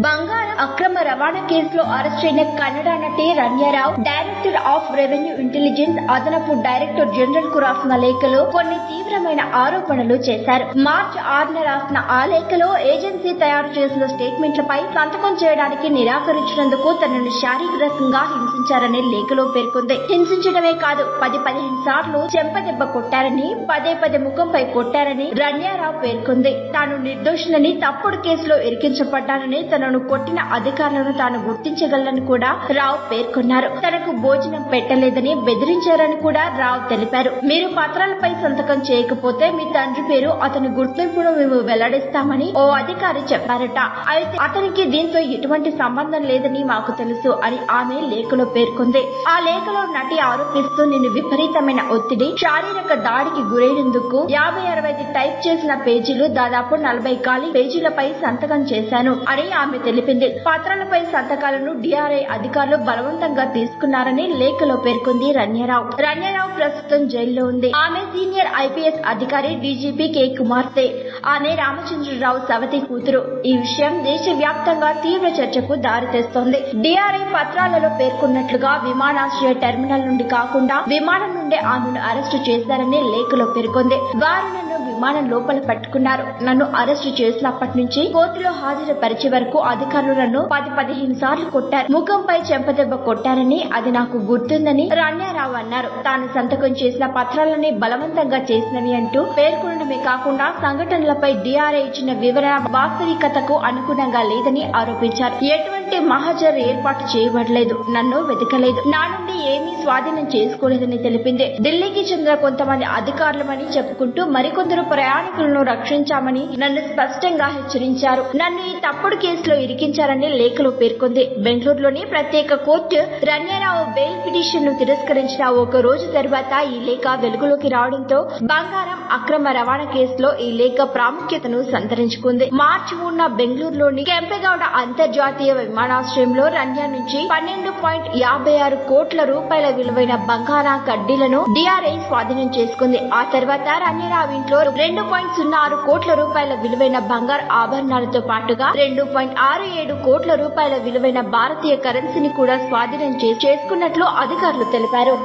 బంగారం అక్రమ రవాణా కేసులో అరెస్ట్ అయిన కన్నడ నటి Ranya Rao director of revenue intelligence అదనపు డైరెక్టర్ జనరల్ కు రాసిన లేఖలో కొన్ని తీవ్రమైన ఆరోపణలు చేశారు. మార్చి 6న రాసిన ఆ లేఖలో ఏజెన్సీ తయారు చేసిన స్టేట్మెంట్లపై సంతకం చేయడానికి నిరాకరించినందుకు తనను శారీరకంగా హింసించారని లేఖలో పేర్కొంది. హింసించడమే కాదు 10-15 సార్లు చెంపదెబ్బ కొట్టారని, పదే ముఖంపై కొట్టారని రన్యారావు పేర్కొంది. తాను నిర్దోషులని, తప్పుడు కేసులో ఇరికించబడ్డానని, తనను కొట్టిన అధికారులను తాను గుర్తించగలనని కూడా రావు పేర్కొన్నారు. తనకు భోజనం పెట్టలేదని బెదిరించారని కూడా రావు తెలిపారు. మీరు పత్రాలపై సంతకం చేయకపోతే మీ తండ్రి పేరు, అతని గుర్తింపును మేము వెల్లడిస్తామని ఓ అధికారి చెప్పారట. అయితే అతనికి దీంతో ఎటువంటి సంబంధం లేదని మాకు తెలుసు అని ఆమె లేఖలో పేర్కొంది. ఆ లేఖలో నటి ఆరోపిస్తూ నేను విపరీతమైన ఒత్తిడి, శారీరక దాడికి గురైనందుకు 50-60 టైప్ చేసిన పేజీలు, దాదాపు 40 ఖాళీ పేజీలపై సంతకం చేశాను అని ఆమె తెలిపింది. పత్రాలపై సంతకాలను డిఆర్ఐ అధికారులు బలవంతంగా తీసుకున్నారని లేఖలో పేర్కొంది రన్యారావు. రన్యారావు ప్రస్తుతం జైల్లో ఉంది. ఆమె సీనియర్ ఐపీఎస్ అధికారి డీజీపీ కె కుమార్తె. ఆమె రామచంద్రరావు సవతి కూతురు. ఈ విషయం దేశవ్యాప్తంగా తీవ్ర చర్చకు దారితీస్తోంది. డిఆర్ఐ పత్రాలలో పేర్కొన్నట్లుగా విమానాశ్రయ టెర్మినల్ నుండి కాకుండా విమానం నుండే ఆమెను అరెస్టు చేశారని లేఖలో పేర్కొంది. వారు నన్ను విమానం లోపల పట్టుకున్నారు. నన్ను అరెస్టు చేసినప్పటి నుంచి కోర్టులో హాజరుపరిచే వరకు అధికారులు నన్ను 10-15 సార్లు కొట్టారు. ముఖంపై చెంపదెబ్బ కొట్టారని అది నాకు గుర్తుందని రన్యారావు అన్నారు. తాను సంతకం చేసిన పత్రాలని బలవంతంగా చేసినవి అంటూ పేర్కొనడమే కాకుండా సంఘటనలపై డిఆర్ఐ ఇచ్చిన వివరణ వాస్తవికతకు అనుగుణంగా లేదని ఆరోపించారు. ఎటువంటి మహజర్ ఏర్పాటు చేయబడలేదు, నన్ను వెతకలేదు, నా నుండి ఏమీ స్వాధీనం చేసుకోలేదని తెలిపింది. ఢిల్లీకి చెందిన కొంతమంది అధికారులమని చెప్పుకుంటూ మరికొందరు ప్రయాణికులను రక్షించామని నన్ను స్పష్టంగా హెచ్చరించారు. నన్ను ఈ తప్పుడు కేసులో ఇరికించారని లేఖలో పేర్కొంది. బెంగళూరులోని ప్రత్యేక కోర్టు రన్యారావు బెయిల్ పిటిషన్ ను తిరస్కరించిన ఒక రోజు తర్వాత ఈ లేఖ వెలుగులోకి రావడంతో బంగారం అక్రమ రవాణా కేసులో ఈ లేఖ ప్రాముఖ్యతను సంతరించుకుంది. మార్చి 3న బెంగళూరులోని కెంపెగౌడ అంతర్జాతీయ విమానాశ్రయంలో రన్యా నుంచి 12.56 కోట్ల రూపాయల విలువైన బంగారా కడ్డీలను డిఆర్ఐ స్వాధీనం చేసుకుంది. ఆ తర్వాత రన్యారావు ఇంట్లో 2.06 కోట్ల రూపాయల విలువైన బంగారు ఆభరణాలతో పాటుగా 2.67 కోట్ల రూపాయల విలువైన భారతీయ కరెన్సీని కూడా స్వాధీనం చేసుకున్నట్లు అధికారులు తెలిపారు.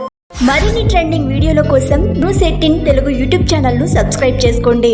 మరిన్ని ట్రెండింగ్ వీడియోల కోసం న్యూస్ 18 తెలుగు యూట్యూబ్ ఛానల్ ను సబ్స్క్రైబ్ చేసుకోండి.